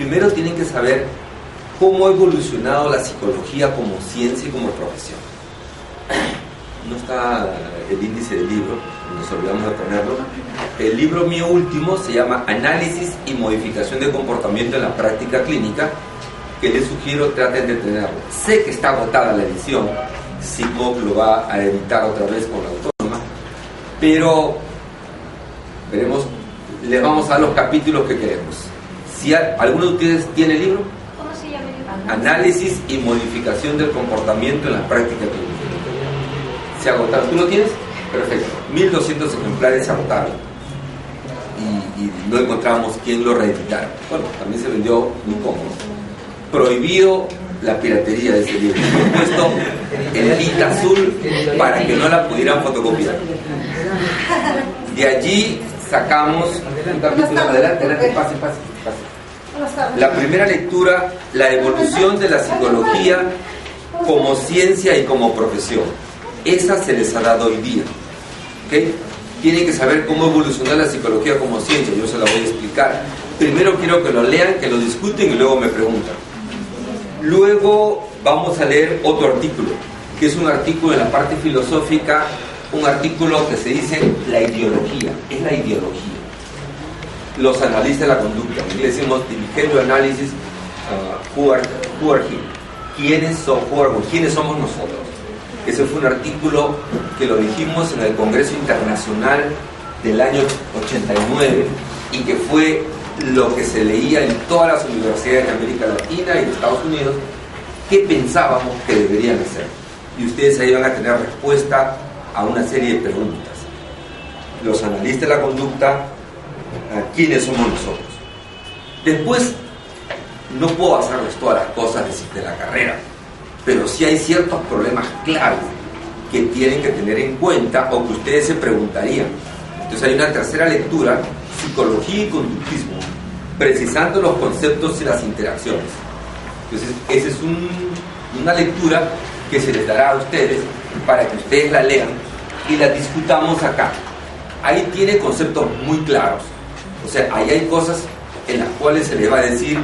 primero tienen que saber cómo ha evolucionado la psicología como ciencia y como profesión. No está el índice del libro, nos olvidamos de ponerlo. El libro mío último se llama Análisis y modificación de comportamiento en la práctica clínica, que les sugiero traten de tenerlo. Sé que está agotada la edición, SIGMOC lo va a editar otra vez con la autónoma, pero veremos, les vamos a dar los capítulos que queremos. Si alguno de ustedes tiene el libro, ¿Cómo se llama el libro? Análisis y modificación del comportamiento en la práctica clínica. Se agotaron. ¿Tú lo tienes? Perfecto. 1200 ejemplares se agotaron. Y no encontramos quién lo reeditara. Bueno, también se vendió muy cómodo. Prohibido la piratería de ese libro. Puesto en tinta azul para que no la pudieran fotocopiar. De allí sacamos un capítulo adelante, pase. La primera lectura, la evolución de la psicología como ciencia y como profesión. Esa se les ha dado hoy día. ¿Okay? Tienen que saber cómo evolucionar la psicología como ciencia. Yo se la voy a explicar. Primero quiero que lo lean, que lo discuten y luego me preguntan. Luego vamos a leer otro artículo, que es un artículo en la parte filosófica, un artículo que se dice la ideología. Es la ideología. Los analistas de la conducta. En inglés decimos the behavioral analysis, who are here. ¿Quiénes somos nosotros? Ese fue un artículo que lo dijimos en el Congreso Internacional del año 89 y que fue lo que se leía en todas las universidades de América Latina y de Estados Unidos, qué pensábamos que deberían hacer. Y ustedes ahí van a tener respuesta a una serie de preguntas. Los analistas de la conducta, ¿quiénes somos nosotros? Después, no puedo hacerles todas las cosas de la carrera, pero sí hay ciertos problemas claves que tienen que tener en cuenta o que ustedes se preguntarían. Entonces hay una tercera lectura, psicología y conductismo, precisando los conceptos y las interacciones. Entonces esa es una lectura que se les dará a ustedes para que ustedes la lean y la discutamos acá. Ahí tiene conceptos muy claros. O sea, ahí hay cosas en las cuales se les va a decir,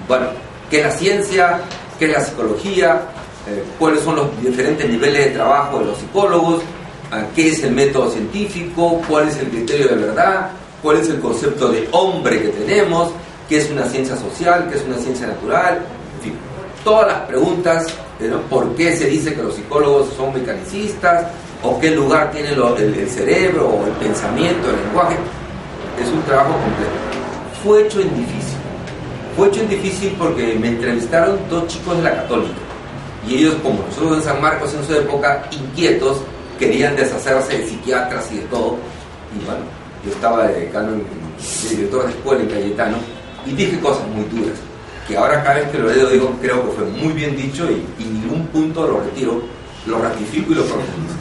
bueno, qué es la ciencia, qué es la psicología, cuáles son los diferentes niveles de trabajo de los psicólogos, qué es el método científico, cuál es el criterio de verdad, cuál es el concepto de hombre que tenemos, qué es una ciencia social, qué es una ciencia natural, en fin, todas las preguntas, ¿no? ¿Por qué se dice que los psicólogos son mecanicistas? ¿O qué lugar tiene el cerebro, o el pensamiento, el lenguaje? Es un trabajo completo. Fue hecho en difícil. Fue hecho en difícil porque me entrevistaron dos chicos de la Católica. Y ellos, como nosotros en San Marcos en su época, inquietos, querían deshacerse de psiquiatras y de todo. Y bueno, yo estaba de decano, de director de escuela en Cayetano, y dije cosas muy duras, que ahora cada vez que lo leo digo, creo que fue muy bien dicho y ningún punto lo retiro, lo ratifico y lo profundizo.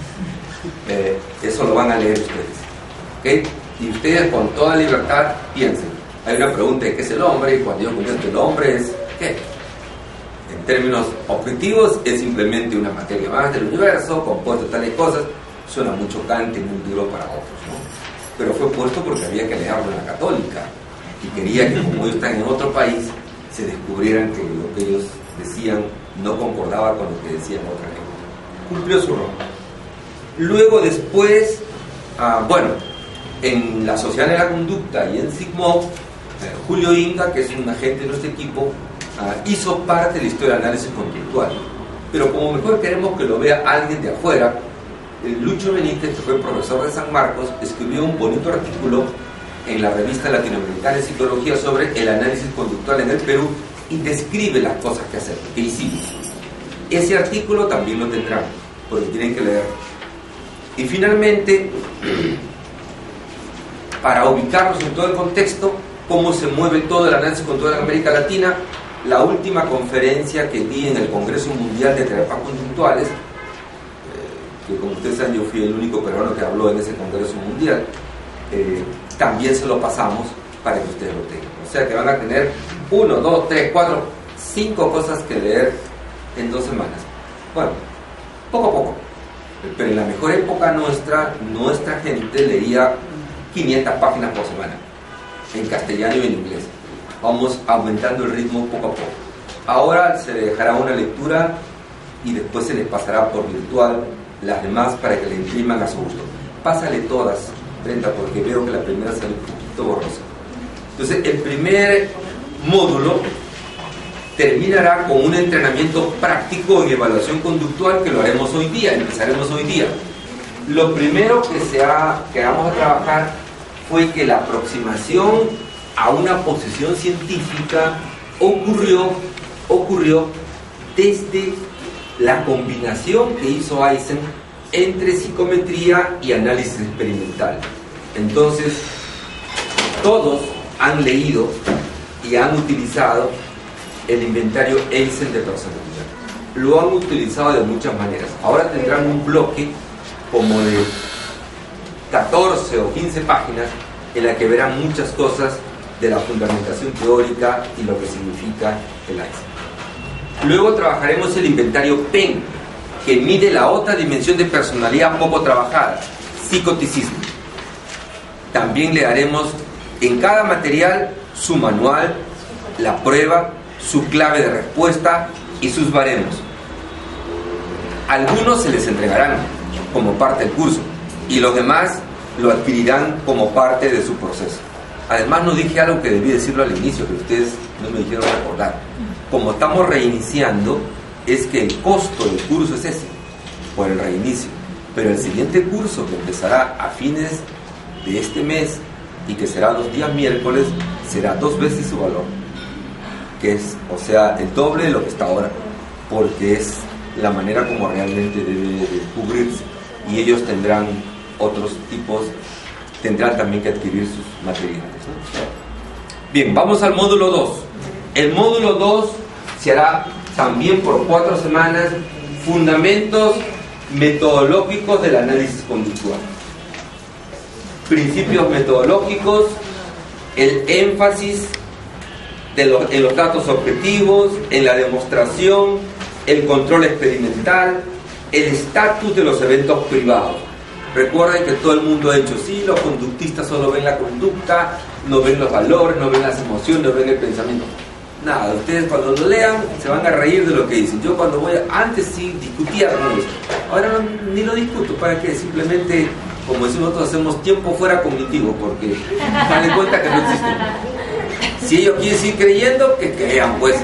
Eso lo van a leer ustedes. ¿Okay? Y ustedes con toda libertad piensen. Hay una pregunta de qué es el hombre, y cuando yo contesto el hombre es ¿qué? En términos objetivos es simplemente una materia más del universo, compuesto de tales cosas. Suena muy chocante y muy duro para otros, ¿no? Pero fue puesto porque había que leerlo en la Católica y quería que, como ellos están en otro país, se descubrieran que lo que ellos decían no concordaba con lo que decían otra gente. Cumplió su rol. Luego después, bueno, en la Sociedad de la Conducta y en SIGMOC, Julio Inga, que es un agente de nuestro equipo, hizo parte de la historia del análisis conductual. Pero como mejor queremos que lo vea alguien de afuera, Lucho Benítez, que fue profesor de San Marcos, escribió un bonito artículo en la revista latinoamericana de psicología sobre el análisis conductual en el Perú y describe las cosas que hacer, que hicimos. Ese artículo también lo tendrán, porque tienen que leer. Y finalmente, para ubicarnos en todo el contexto, cómo se mueve todo el análisis conductual en América Latina, la última conferencia que di en el Congreso Mundial de Terapias Conductuales, que como ustedes saben yo fui el único peruano que habló en ese Congreso Mundial, también se lo pasamos para que ustedes lo tengan. O sea que van a tener 1, 2, 3, 4, 5 cosas que leer en 2 semanas. Bueno, poco a poco. Pero en la mejor época nuestra gente leía 500 páginas por semana, en castellano y en inglés. vamos aumentando el ritmo poco a poco. Ahora se dejará una lectura y después se les pasará por virtual las demás para que le impriman a su gusto. Pásale todas, Brenda, porque veo que la primera sale un poquito borrosa. Entonces, el primer módulo terminará con un entrenamiento práctico y evaluación conductual que lo haremos hoy día, empezaremos hoy día. Lo primero que vamos a trabajar fue que la aproximación a una posición científica ocurrió desde la combinación que hizo Eisen entre psicometría y análisis experimental. Entonces, todos han leído y han utilizado el inventario Eisen de personalidad. Lo han utilizado de muchas maneras. Ahora tendrán un bloque como de 14 o 15 páginas en la que verán muchas cosas de la fundamentación teórica y lo que significa el Eisen. Luego trabajaremos el inventario PEN, que mide la otra dimensión de personalidad poco trabajada, psicoticismo. También le daremos en cada material su manual, la prueba, su clave de respuesta y sus baremos. Algunos se les entregarán como parte del curso y los demás lo adquirirán como parte de su proceso. Además, no dije algo que debí decirlo al inicio, que ustedes no me dijeron recordar. Como estamos reiniciando, es que el costo del curso es ese, por el reinicio. Pero el siguiente curso, que empezará a fines de este mes y que será los días miércoles, será 2 veces su valor, que es, o sea, el doble de lo que está ahora, porque es la manera como realmente debe de cubrirse. Y ellos tendrán otros tipos, tendrán también que adquirir sus materiales, ¿no? Bien, vamos al módulo 2. El módulo 2 se hará también por 4 semanas, fundamentos metodológicos del análisis conductual. Principios metodológicos, el énfasis en los datos objetivos, en la demostración, el control experimental, el estatus de los eventos privados. Recuerden que todo el mundo ha dicho, sí, los conductistas solo ven la conducta, no ven los valores, no ven las emociones, no ven el pensamiento. Nada, ustedes cuando lo lean se van a reír de lo que dicen. Yo cuando antes sí discutía con eso, ahora ni lo discuto, ¿para qué? Simplemente, como decimos nosotros, hacemos tiempo fuera cognitivo, porque dan cuenta que no existen. Si ellos quieren seguir creyendo, que crean, pues.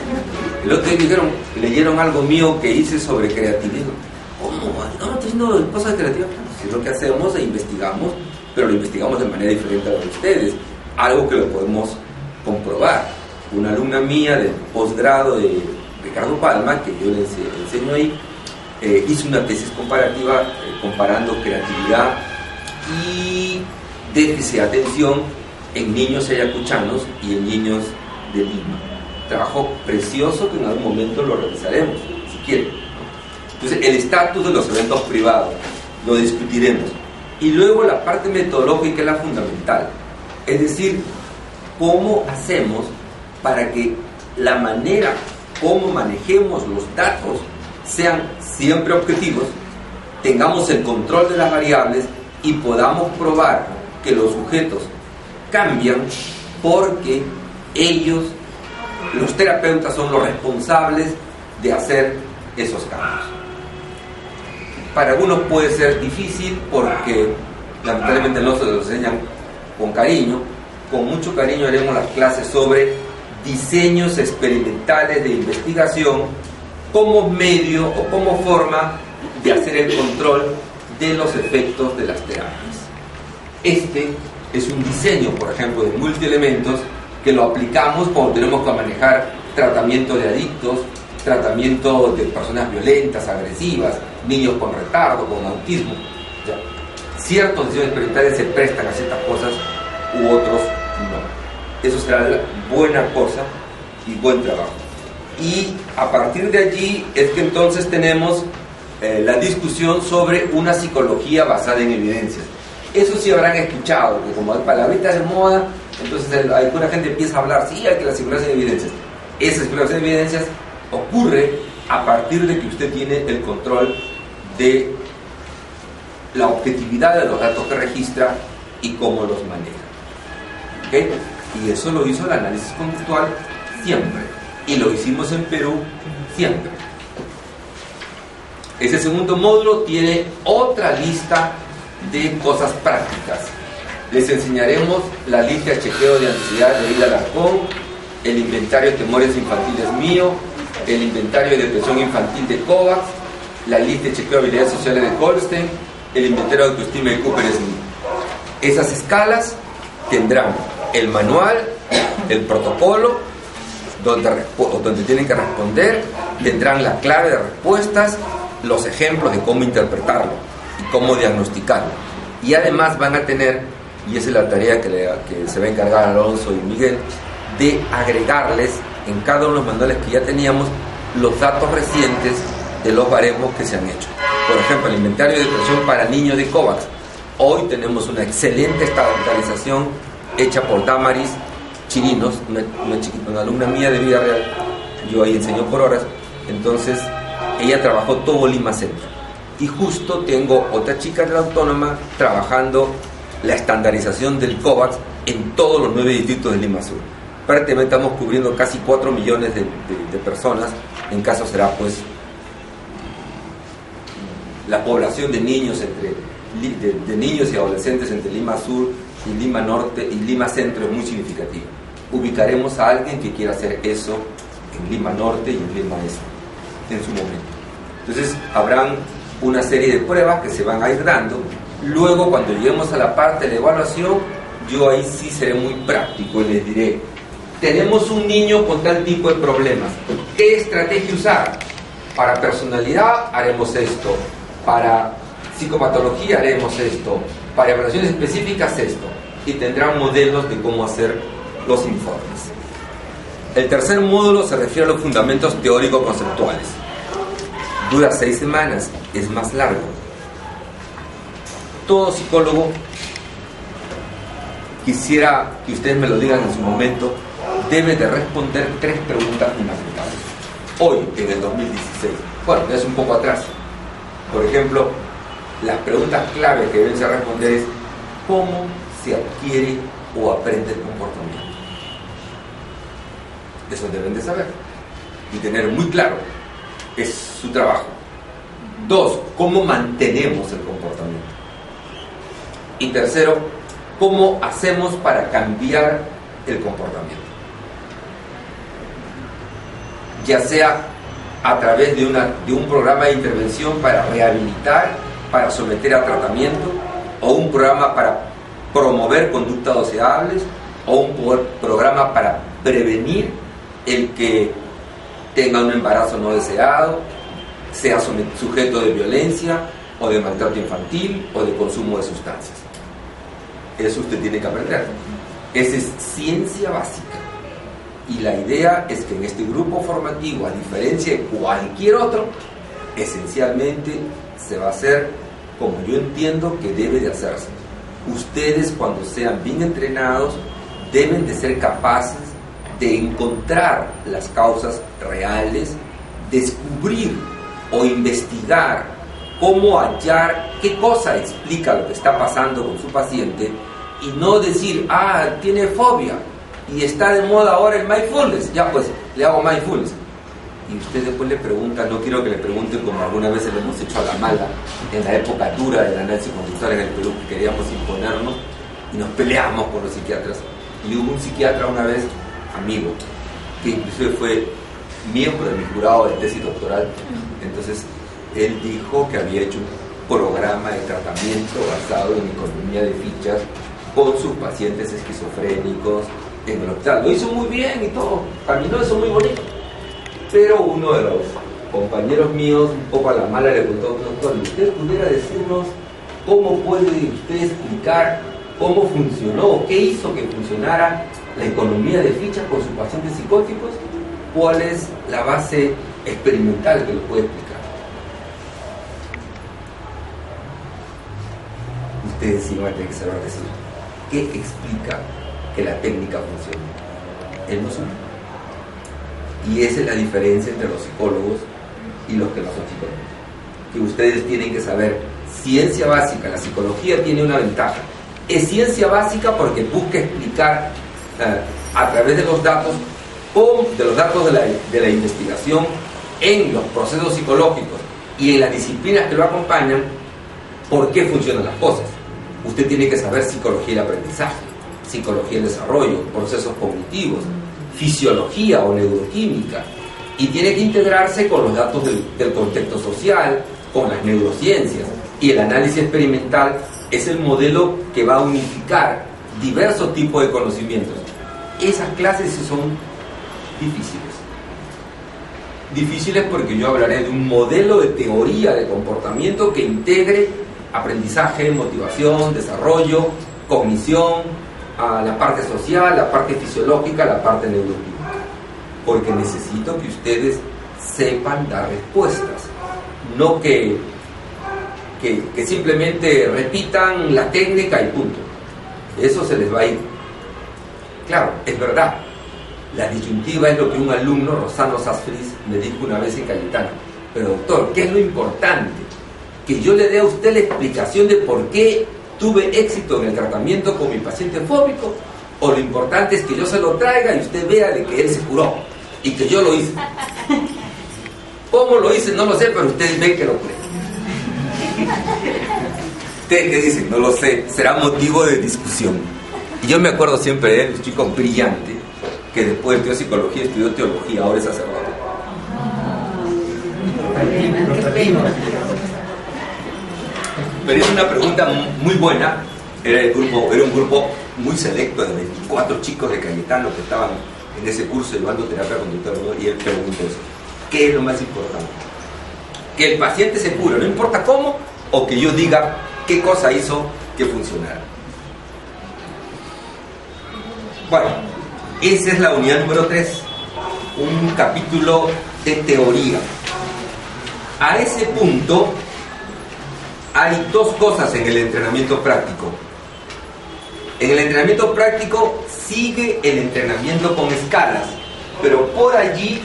El otro día dijeron, leyeron algo mío que hice sobre creativismo. ¿Cómo? No, estoy diciendo cosas creativas. Si es lo que hacemos e investigamos, pero lo investigamos de manera diferente a lo de ustedes. Algo que lo podemos comprobar. Una alumna mía de posgrado de Ricardo Palma, que yo le enseño ahí, hizo una tesis comparativa comparando creatividad y déficit de atención en niños ayacuchanos y en niños de Lima. Trabajo precioso que en algún momento lo realizaremos, si quieren. Entonces, el estatus de los eventos privados lo discutiremos. Y luego la parte metodológica es la fundamental. Es decir, cómo hacemos para que la manera como manejemos los datos sean siempre objetivos, tengamos el control de las variables y podamos probar que los sujetos cambian porque ellos, los terapeutas, son los responsables de hacer esos cambios. Para algunos puede ser difícil porque lamentablemente no se los enseñan con cariño. Con mucho cariño haremos las clases sobre diseños experimentales de investigación como medio o como forma de hacer el control de los efectos de las terapias. Este es un diseño, por ejemplo, de multielementos que lo aplicamos cuando tenemos que manejar tratamiento de adictos, tratamiento de personas violentas, agresivas, niños con retardo, con autismo. Ya. Ciertos diseños experimentales se prestan a ciertas cosas u otros no. Eso será buena cosa y buen trabajo. Y a partir de allí es que entonces tenemos la discusión sobre una psicología basada en evidencias. Eso sí habrán escuchado, que como hay palabritas de moda, entonces alguna gente empieza a hablar, sí, hay que la psicología de evidencias. Esa psicología de evidencias ocurre a partir de que usted tiene el control de la objetividad de los datos que registra y cómo los maneja. ¿Okay? Y eso lo hizo el análisis conductual siempre. Y lo hicimos en Perú siempre. Ese segundo módulo tiene otra lista de cosas prácticas. Les enseñaremos la lista de chequeo de ansiedad de Hilda Alarcón, el inventario de temores infantiles mío, el inventario de depresión infantil de Kovacs, la lista de chequeo de habilidades sociales de Goldstein, el inventario de autoestima de Cooper Smith. Esas escalas tendrán el manual, el protocolo, donde tienen que responder, tendrán la clave de respuestas, los ejemplos de cómo interpretarlo y cómo diagnosticarlo. Y además van a tener, y esa es la tarea que se va a encargar Alonso y Miguel, de agregarles en cada uno de los manuales que ya teníamos los datos recientes de los baremos que se han hecho. Por ejemplo, el inventario de depresión para niños de Kovacs. Hoy tenemos una excelente estandarización hecha por Damaris Chirinos, una alumna mía de vida real. Yo ahí enseño por horas. Entonces, ella trabajó todo Lima Centro. Y justo tengo otra chica de la Autónoma trabajando la estandarización del Kovacs en todos los 9 distritos de Lima Sur. Prácticamente estamos cubriendo casi 4 millones de personas. En caso será pues la población de niños de niños y adolescentes entre Lima Sur y Lima Norte y Lima Centro es muy significativa. Ubicaremos a alguien que quiera hacer eso en Lima Norte y en Lima Este en su momento. Entonces habrán una serie de pruebas que se van a ir dando. Luego, cuando lleguemos a la parte de la evaluación, yo ahí sí seré muy práctico y les diré: tenemos un niño con tal tipo de problemas, ¿qué estrategia usar? Para personalidad haremos esto, para psicopatología haremos esto, para evaluaciones específicas esto, y tendrán modelos de cómo hacer los informes. El tercer módulo se refiere a los fundamentos teórico-conceptuales. Dura 6 semanas, es más largo. Todo psicólogo, quisiera que ustedes me lo digan en su momento, debe de responder 3 preguntas fundamentales. Hoy, en el 2016, bueno, es un poco atrás. Por ejemplo, las preguntas clave que deben responder es: ¿cómo se adquiere o aprende el comportamiento? Eso deben de saber y tener muy claro. Es su trabajo. 2, ¿cómo mantenemos el comportamiento? Y tercero, ¿cómo hacemos para cambiar el comportamiento? Ya sea a través de un programa de intervención para rehabilitar, para someter a tratamiento, o un programa para promover conductas deseables, o un programa para prevenir el que tenga un embarazo no deseado, sea sujeto de violencia, o de maltrato infantil, o de consumo de sustancias. Eso usted tiene que aprender. Esa es ciencia básica. Y la idea es que en este grupo formativo, a diferencia de cualquier otro, esencialmente se va a hacer como yo entiendo que debe de hacerse. Ustedes, cuando sean bien entrenados, deben de ser capaces de encontrar las causas reales, descubrir o investigar cómo hallar qué cosa explica lo que está pasando con su paciente, y no decir: ah, tiene fobia y está de moda ahora el mindfulness, ya pues le hago mindfulness. Y usted después le pregunta, no quiero que le pregunten como algunas veces lo hemos hecho a la mala en la época dura del análisis conductual en el Perú, que queríamos imponernos y nos peleamos con los psiquiatras. Y hubo un psiquiatra una vez, amigo, que inclusive fue miembro de mi jurado de tesis doctoral. Entonces él dijo que había hecho un programa de tratamiento basado en economía de fichas con sus pacientes esquizofrénicos en el hospital. Lo hizo muy bien y todo, caminó eso muy bonito. Pero uno de los compañeros míos, un poco a la mala, le preguntó: doctor, ¿usted pudiera decirnos cómo puede usted explicar cómo funcionó, qué hizo que funcionara la economía de fichas con sus pacientes psicóticos? ¿Cuál es la base experimental que lo puede explicar? Ustedes sí van a tener que saber decir qué explica que la técnica funcione. Él no sabe. Y esa es la diferencia entre los psicólogos y los que no son psicólogos. Que ustedes tienen que saber ciencia básica. La psicología tiene una ventaja. Es ciencia básica porque busca explicar a través de los datos, de la investigación en los procesos psicológicos y en las disciplinas que lo acompañan, por qué funcionan las cosas. Usted tiene que saber psicología del aprendizaje, psicología del desarrollo, procesos cognitivos, fisiología o neuroquímica, y tiene que integrarse con los datos del contexto social, con las neurociencias, y el análisis experimental es el modelo que va a unificar diversos tipos de conocimientos. Esas clases sí son difíciles. Difíciles porque yo hablaré de un modelo de teoría de comportamiento que integre aprendizaje, motivación, desarrollo, cognición, a la parte social, la parte fisiológica, la parte neuroquímica. Porque necesito que ustedes sepan dar respuestas, no que simplemente repitan la técnica y punto. Eso se les va a ir. Claro, es verdad. La disyuntiva es lo que un alumno, Rosano Sasfris, me dijo una vez en Cayetano. Pero doctor, ¿qué es lo importante? Que yo le dé a usted la explicación de por qué tuve éxito en el tratamiento con mi paciente fóbico, o lo importante es que yo se lo traiga y usted vea de que él se curó y que yo lo hice. ¿Cómo lo hice? No lo sé, pero ustedes ven que lo creen. ¿Ustedes qué dicen? No lo sé. Será motivo de discusión. Y yo me acuerdo siempre de él, un chico brillante, que después estudió psicología, estudió teología, ahora es sacerdote. Pero es una pregunta muy buena. Era un grupo muy selecto de 24 chicos de Cayetano que estaban en ese curso llevando terapia conductual, ¿no? Y él preguntó eso: ¿qué es lo más importante? Que el paciente se cure, no importa cómo, o que yo diga qué cosa hizo que funcionara. Bueno, esa es la unidad número 3, un capítulo de teoría. A ese punto hay dos cosas en el entrenamiento práctico. En el entrenamiento práctico sigue el entrenamiento con escalas, pero por allí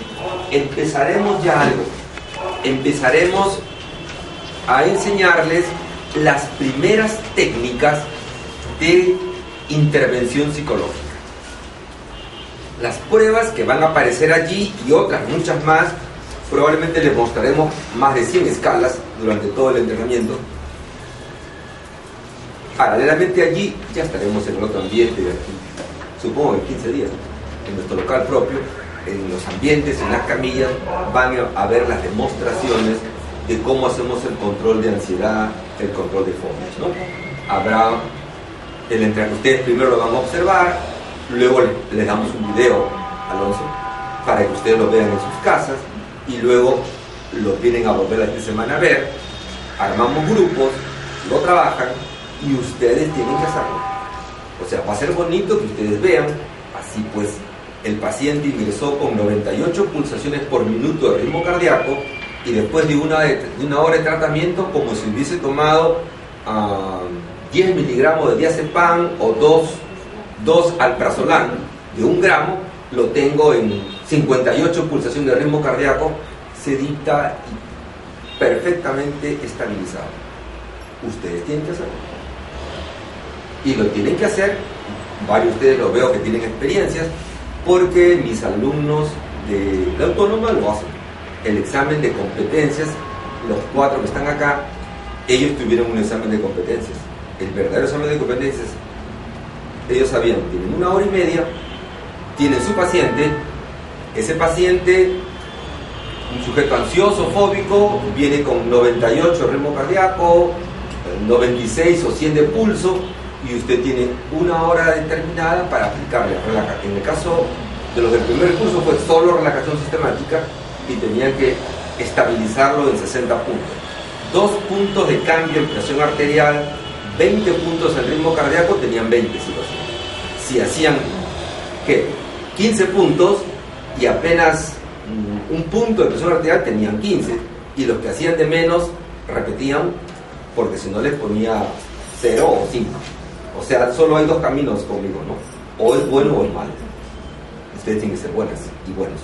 empezaremos ya algo. Empezaremos a enseñarles las primeras técnicas de intervención psicológica. Las pruebas que van a aparecer allí y otras muchas más, probablemente les mostraremos más de 100 escalas durante todo el entrenamiento. Paralelamente allí ya estaremos en el otro ambiente, supongo en 15 días, en nuestro local propio, en los ambientes, en las camillas, van a ver las demostraciones de cómo hacemos el control de ansiedad, el control de fobias, ¿no? Habrá el entrenamiento, ustedes primero lo van a observar, luego les damos un video, Alonso, para que ustedes lo vean en sus casas, y luego lo vienen a volver la semana a ver, armamos grupos, lo trabajan, y ustedes tienen que hacerlo. O sea, va a ser bonito que ustedes vean. Así pues, el paciente ingresó con 98 pulsaciones por minuto de ritmo cardíaco, y después de una hora de tratamiento, como si hubiese tomado 10 miligramos de diazepam o 2 alprazolam de 1 gramo, lo tengo en 58 pulsaciones de ritmo cardíaco, sedita y perfectamente estabilizado. Ustedes tienen que hacerlo. Y lo tienen que hacer, varios de ustedes lo veo que tienen experiencias, porque mis alumnos de la Autónoma lo hacen. El examen de competencias, los 4 que están acá, ellos tuvieron un examen de competencias. El verdadero examen de competencias, ellos sabían, tienen 1 hora y media, tienen su paciente, ese paciente, un sujeto ansioso, fóbico, viene con 98 de ritmo cardíaco, 96 o 100 de pulso, y usted tiene 1 hora determinada para aplicarle relajación. En el caso de los del primer curso fue solo relajación sistemática y tenían que estabilizarlo en 60 puntos. 2 puntos de cambio en presión arterial, 20 puntos en ritmo cardíaco, tenían 20 situaciones. Si hacían, ¿qué? 15 puntos y apenas 1 punto de presión arterial, tenían 15. Y los que hacían de menos repetían, porque si no les ponía 0 o 5. O sea, solo hay 2 caminos conmigo, ¿no? O es bueno o es malo. Ustedes tienen que ser buenas y buenos,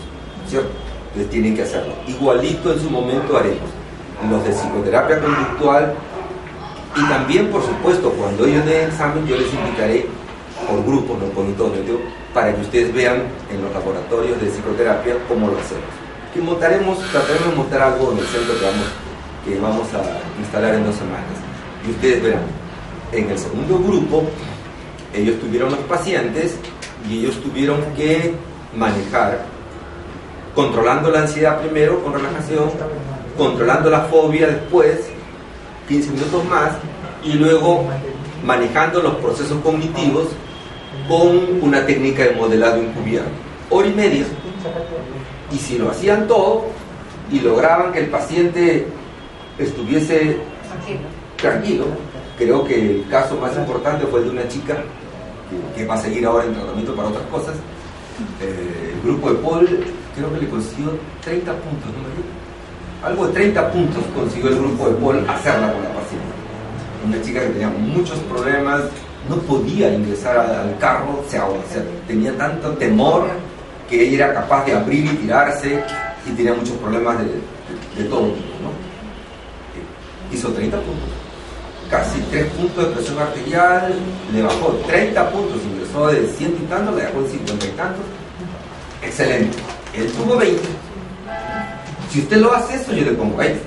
¿cierto? Entonces tienen que hacerlo. Igualito en su momento haremos los de psicoterapia conductual, y también, por supuesto, cuando ellos den examen, yo les indicaré por grupos, no por todos, para que ustedes vean en los laboratorios de psicoterapia cómo lo hacemos. Que trataremos de montar algo en el centro que vamos a instalar en 2 semanas. Y ustedes verán, en el segundo grupo, ellos tuvieron los pacientes y ellos tuvieron que manejar, controlando la ansiedad primero con relajación, controlando la fobia después, 15 minutos más, y luego manejando los procesos cognitivos con una técnica de modelado encubierto. 1h30. Y si lo hacían todo y lograban que el paciente estuviese tranquilo, creo que el caso más importante fue el de una chica que va a seguir ahora en tratamiento para otras cosas. El grupo de Paul creo que le consiguió 30 puntos, ¿no? Algo de 30 puntos consiguió el grupo de Paul hacerla con la paciente. Una chica que tenía muchos problemas, no podía ingresar al carro, o sea, tenía tanto temor que ella era capaz de abrir y tirarse, y tenía muchos problemas de todo tipo, ¿no? Hizo 30 puntos, casi 3 puntos de presión arterial, le bajó 30 puntos, ingresó de 100 y tantos, le dejó en 50 y tantos. Excelente. Él tuvo 20. Si usted lo hace eso, yo le pongo 20.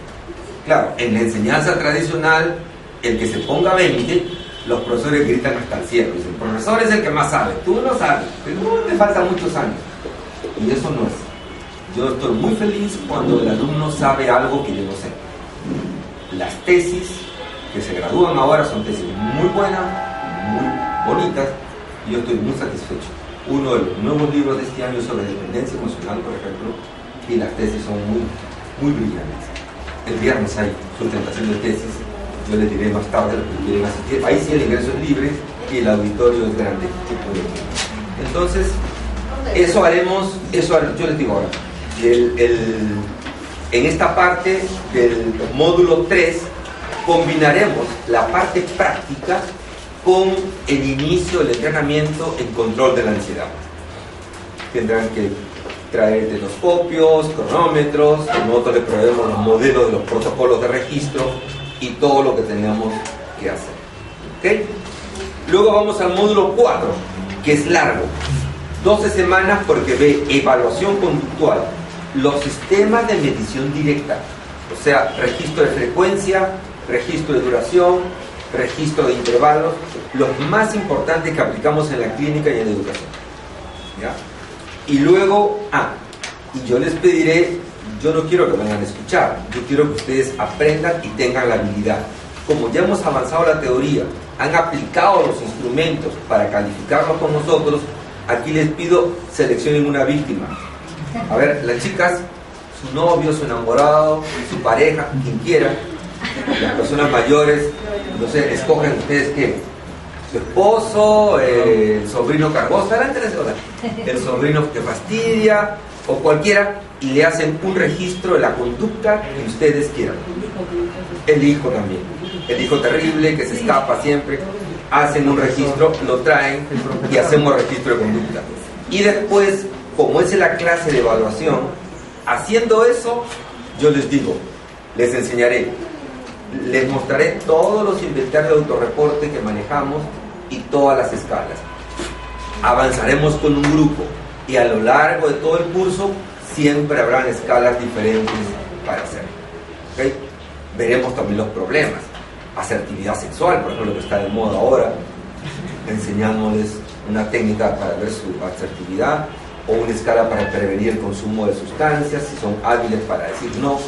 Claro, en la enseñanza tradicional, el que se ponga 20, los profesores gritan hasta el cielo. Dicen, el profesor es el que más sabe, tú no sabes, pero no, te faltan muchos años. Y eso no es. Yo estoy muy feliz cuando el alumno sabe algo que yo no sé. Las tesis que se gradúan ahora son tesis muy buenas, muy bonitas, y yo estoy muy satisfecho. Uno de los nuevos libros de este año sobre dependencia emocional, por ejemplo, y las tesis son muy brillantes. El viernes hay sustentación de tesis, yo les diré más tarde lo que quieren asistir. Ahí sí el ingreso es libre y el auditorio es grande. Entonces, eso haremos, yo les digo ahora, en esta parte del módulo 3 combinaremos la parte práctica con el inicio del entrenamiento en control de la ansiedad. Tendrán que traer estetoscopios, cronómetros, nosotros les proveemos los modelos de los protocolos de registro y todo lo que tenemos que hacer. ¿Okay? Luego vamos al módulo 4, que es largo. 12 semanas porque ve evaluación conductual, los sistemas de medición directa, o sea, registro de frecuencia, registro de duración, registro de intervalos, los más importantes que aplicamos en la clínica y en la educación. ¿Ya? Y luego, y yo les pediré, yo no quiero que vengan a escuchar, yo quiero que ustedes aprendan y tengan la habilidad. Como ya hemos avanzado la teoría, han aplicado los instrumentos para calificarlos con nosotros, aquí les pido seleccionen una víctima. A ver, las chicas, su novio, su enamorado, su pareja, quien quiera, las personas mayores, no sé, escogen ustedes qué, su esposo, el sobrino cargoso, el sobrino que fastidia, o cualquiera, y le hacen un registro de la conducta que ustedes quieran. El hijo también, el hijo terrible que se escapa siempre, hacen un registro, lo traen y hacemos registro de conducta. Y después, como es la clase de evaluación, haciendo eso, yo les digo, les enseñaré, les mostraré todos los inventarios de autorreporte que manejamos y todas las escalas. Avanzaremos con un grupo y a lo largo de todo el curso siempre habrán escalas diferentes para hacer. ¿Okay? Veremos también los problemas. Asertividad sexual, por ejemplo, que está de moda ahora, enseñándoles una técnica para ver su asertividad, o una escala para prevenir el consumo de sustancias, si son hábiles para decir no.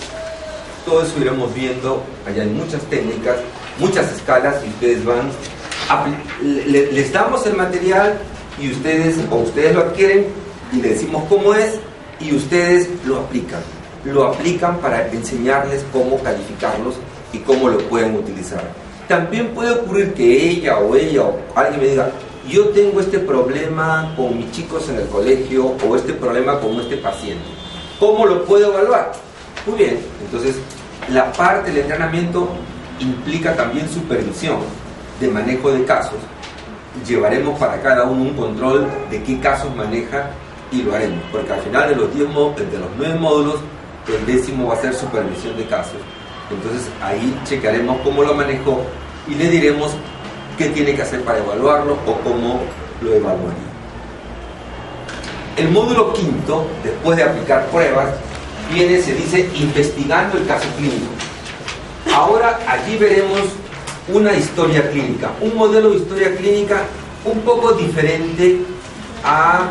Todo eso iremos viendo. Allá hay muchas técnicas, muchas escalas, y ustedes van les damos el material y ustedes lo adquieren y les decimos cómo es y ustedes lo aplican para enseñarles cómo calificarlos y cómo lo pueden utilizar. También puede ocurrir que ella o alguien me diga, yo tengo este problema con mis chicos en el colegio o este problema con este paciente, ¿cómo lo puedo evaluar? Muy bien, entonces la parte del entrenamiento implica también supervisión de manejo de casos. Llevaremos para cada uno un control de qué casos maneja y lo haremos, porque al final de los 9 módulos, el 10º va a ser supervisión de casos. Entonces ahí checaremos cómo lo manejó y le diremos qué tiene que hacer para evaluarlo o cómo lo evaluaría. El módulo quinto, después de aplicar pruebas, viene, se dice, investigando el caso clínico. Ahora allí veremos una historia clínica, un modelo de historia clínica un poco diferente a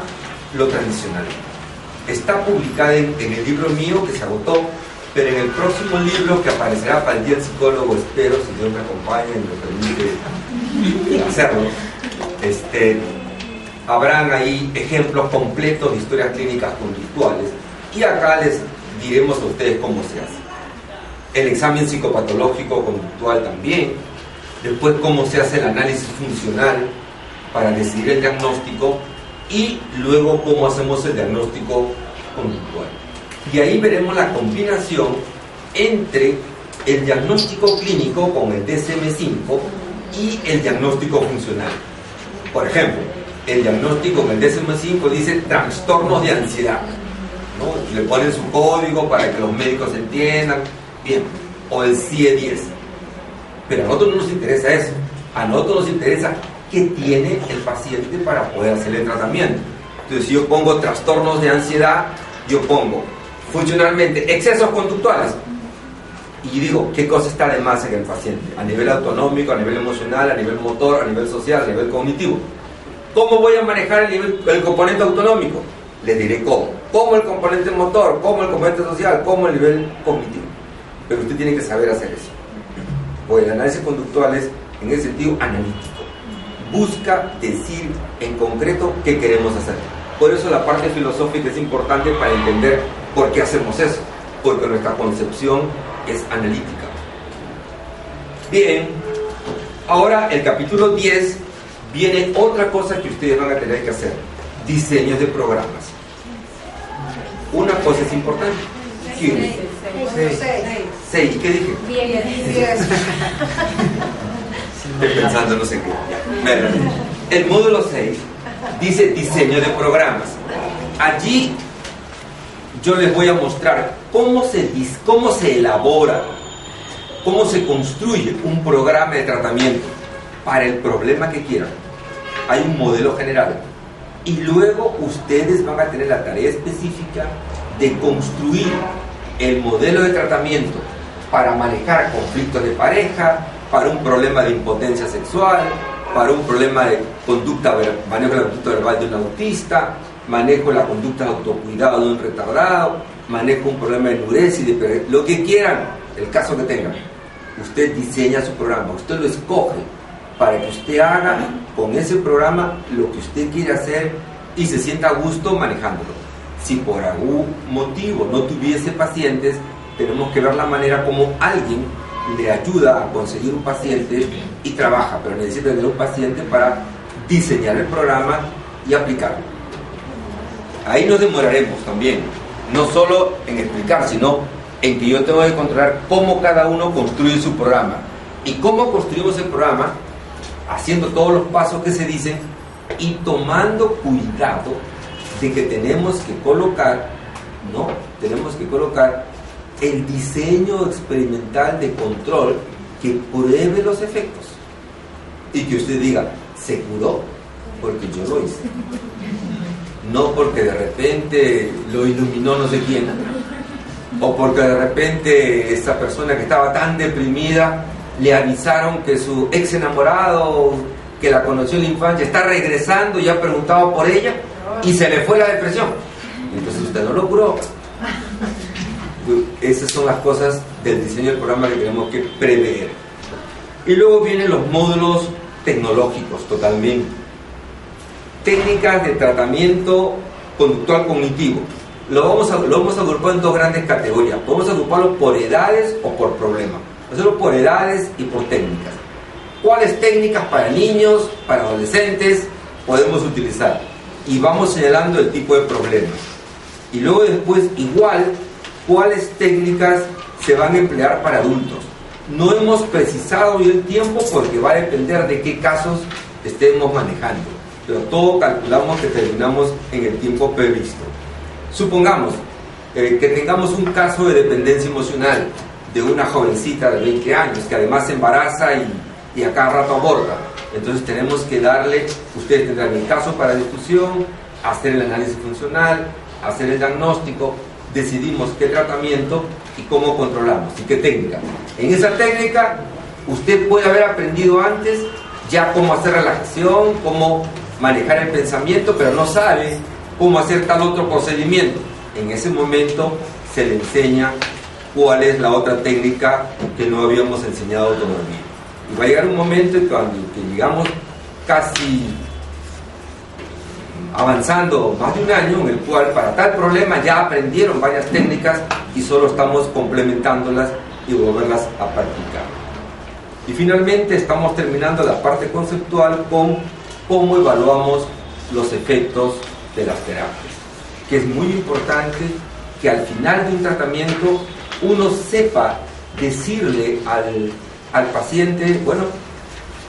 lo tradicional. Está publicada en el libro mío que se agotó, pero en el próximo libro que aparecerá para el Día del Psicólogo, espero, si Dios me acompaña y me permite hacerlo, habrán ahí ejemplos completos de historias clínicas conductuales, y acá les diremos a ustedes cómo se hace. El examen psicopatológico conductual también, después cómo se hace el análisis funcional para decidir el diagnóstico, y luego cómo hacemos el diagnóstico conductual. Y ahí veremos la combinación entre el diagnóstico clínico con el DSM-5 y el diagnóstico funcional. Por ejemplo, el diagnóstico con el DSM-5 dice trastornos de ansiedad, ¿no? Le ponen su código para que los médicos entiendan, bien, o el CIE-10. Pero a nosotros no nos interesa eso, a nosotros nos interesa qué tiene el paciente para poder hacer el tratamiento. Entonces, si yo pongo trastornos de ansiedad, yo pongo funcionalmente excesos conductuales y digo qué cosa está de más en el paciente, a nivel autonómico, a nivel emocional, a nivel motor, a nivel social, a nivel cognitivo. ¿Cómo voy a manejar el componente autonómico? Les diré cómo el componente motor, cómo el componente social, cómo el nivel cognitivo. Pero usted tiene que saber hacer eso. Pues el análisis conductual es, en ese sentido, analítico. Busca decir en concreto qué queremos hacer. Por eso la parte filosófica es importante para entender por qué hacemos eso, porque nuestra concepción es analítica. Bien, ahora el capítulo 10 viene otra cosa que ustedes van a tener que hacer: diseños de programas. Una cosa es importante. ¿Quién? 6. ¿Y qué dije? 10. Estoy pensando no sé qué. El módulo 6 dice diseño de programas. Allí yo les voy a mostrar cómo se elabora, cómo se construye un programa de tratamiento para el problema que quieran. Hay un modelo general y luego ustedes van a tener la tarea específica de construir el modelo de tratamiento para manejar conflictos de pareja, para un problema de impotencia sexual, para un problema de manejo de la conducta verbal de un autista, manejo la conducta de autocuidado de un retardado, manejo un problema de enuresis, lo que quieran, el caso que tengan. Usted diseña su programa, usted lo escoge para que usted haga con ese programa lo que usted quiere hacer y se sienta a gusto manejándolo. Si por algún motivo no tuviese pacientes, tenemos que ver la manera como alguien le ayuda a conseguir un paciente y trabaja, pero necesita tener un paciente para diseñar el programa y aplicarlo. Ahí nos demoraremos también, no solo en explicar, sino en que yo tengo que controlar cómo cada uno construye su programa. Y cómo construimos el programa, haciendo todos los pasos que se dicen y tomando cuidado de que tenemos que colocar el diseño experimental de control que pruebe los efectos y que usted diga, se curó porque yo lo hice, no porque de repente lo iluminó no sé quién, o porque de repente esa persona que estaba tan deprimida le avisaron que su ex enamorado que la conoció en la infancia está regresando y ha preguntado por ella y se le fue la depresión, entonces usted no lo curó. Esas son las cosas del diseño del programa que tenemos que prever. Y luego vienen los módulos tecnológicos, totalmente. Técnicas de tratamiento conductual cognitivo. Lo vamos a agrupar en dos grandes categorías. Podemos agruparlo por edades o por problemas. Hacerlo por edades y por técnicas. ¿Cuáles técnicas para niños, para adolescentes podemos utilizar? Y vamos señalando el tipo de problemas. Y luego después, igual, cuáles técnicas se van a emplear para adultos. No hemos precisado hoy el tiempo porque va a depender de qué casos estemos manejando, pero todo calculamos que terminamos en el tiempo previsto. Supongamos que tengamos un caso de dependencia emocional de una jovencita de 20 años que además se embaraza y a cada rato aborta. Entonces tenemos que darle, ustedes tendrán el caso para discusión, hacer el análisis funcional, hacer el diagnóstico, decidimos qué tratamiento y cómo controlamos y qué técnica. En esa técnica usted puede haber aprendido antes ya cómo hacer relajación, cómo manejar el pensamiento, pero no sabe cómo hacer tal otro procedimiento. En ese momento se le enseña cuál es la otra técnica que no habíamos enseñado todavía. Y va a llegar un momento en que llegamos casi avanzando más de un año, en el cual para tal problema ya aprendieron varias técnicas y solo estamos complementándolas y volverlas a practicar. Y finalmente estamos terminando la parte conceptual con cómo evaluamos los efectos de las terapias, que es muy importante que al final de un tratamiento uno sepa decirle al paciente, bueno,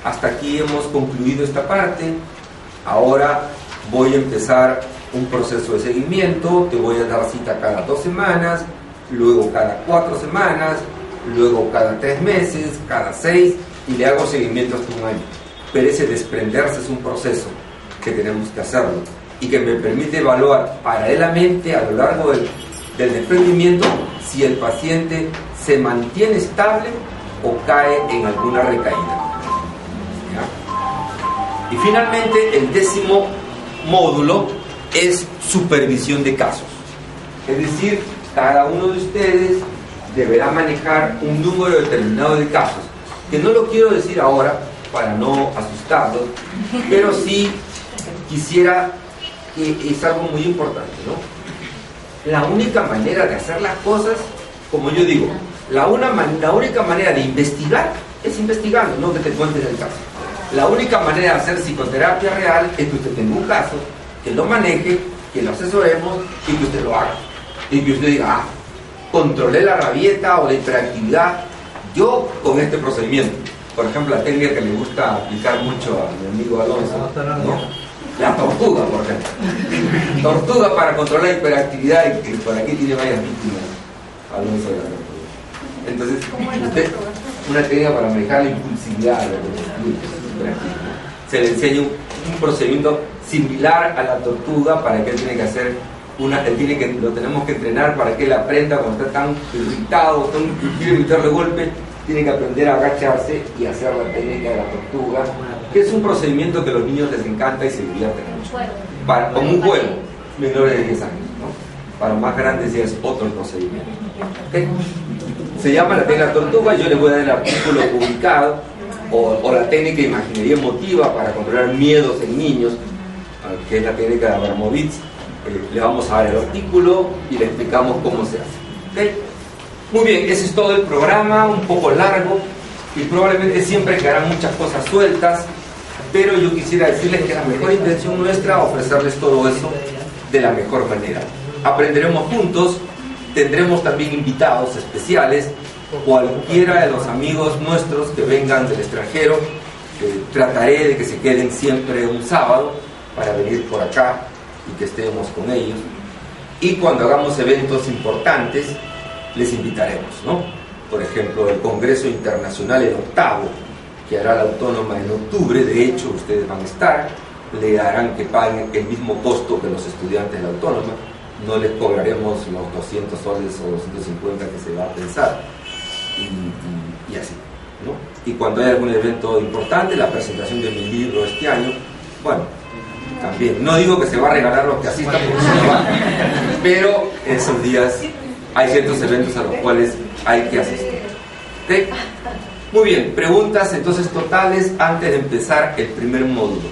hasta aquí hemos concluido esta parte, ahora voy a empezar un proceso de seguimiento, te voy a dar cita cada 2 semanas, luego cada 4 semanas, luego cada 3 meses, cada 6, y le hago seguimiento hasta un año. Pero ese desprenderse es un proceso que tenemos que hacerlo y que me permite evaluar paralelamente a lo largo del desprendimiento si el paciente se mantiene estable o cae en alguna recaída. ¿Ya? Y finalmente el 10º módulo es supervisión de casos. Es decir, cada uno de ustedes deberá manejar un número determinado de casos, que no lo quiero decir ahora para no asustarlos, pero sí quisiera que es algo muy importante, ¿no? La única manera de hacer las cosas, como yo digo, la única manera de investigar es investigando, no que te cuenten el caso. La única manera de hacer psicoterapia real es que usted tenga un caso, que lo maneje, que lo asesoremos y que usted lo haga. Y que usted diga, controlé la rabieta o la hiperactividad yo con este procedimiento. Por ejemplo, la técnica que le gusta aplicar mucho a mi amigo Alonso, ¿no? La tortuga, por ejemplo. Tortuga para controlar la hiperactividad, y que por aquí tiene varias víctimas, Alonso de la tortuga. Entonces, usted, una técnica para manejar la impulsividad, se le enseña un procedimiento similar a la tortuga para que él tiene que hacer lo tenemos que entrenar para que él aprenda cuando está tan irritado, quiere evitar de golpe, tiene que aprender a agacharse y hacer la técnica de la tortuga, que es un procedimiento que a los niños les encanta y se divierten mucho. Como un juego, menores de 10 años, ¿no? Para más grandes ya es otro procedimiento. ¿Okay? Se llama la técnica tortuga, yo les voy a dar el artículo publicado, o la técnica de imaginería emotiva para controlar miedos en niños, que es la técnica de Abramovich. Le vamos a dar el artículo y le explicamos cómo se hace. ¿Okay? Muy bien, ese es todo el programa, un poco largo y probablemente siempre quedarán muchas cosas sueltas, pero yo quisiera decirles que la mejor intención nuestra es ofrecerles todo eso de la mejor manera. Aprenderemos juntos, tendremos también invitados especiales, cualquiera de los amigos nuestros que vengan del extranjero, trataré de que se queden siempre un sábado para venir por acá y que estemos con ellos, y cuando hagamos eventos importantes les invitaremos, ¿no? Por ejemplo, el Congreso Internacional, el 8º, que hará la Autónoma en octubre, de hecho ustedes van a estar, le harán que paguen el mismo costo que los estudiantes de la Autónoma, no les cobraremos los 200 soles o 250 que se va a pensar, y así, ¿no? Y cuando haya algún evento importante, la presentación de mi libro este año, bueno, también, no digo que se va a regalar los que asistan, pero esos días hay ciertos eventos a los cuales hay que asistir. ¿Okay? Muy bien, preguntas entonces totales antes de empezar el primer módulo.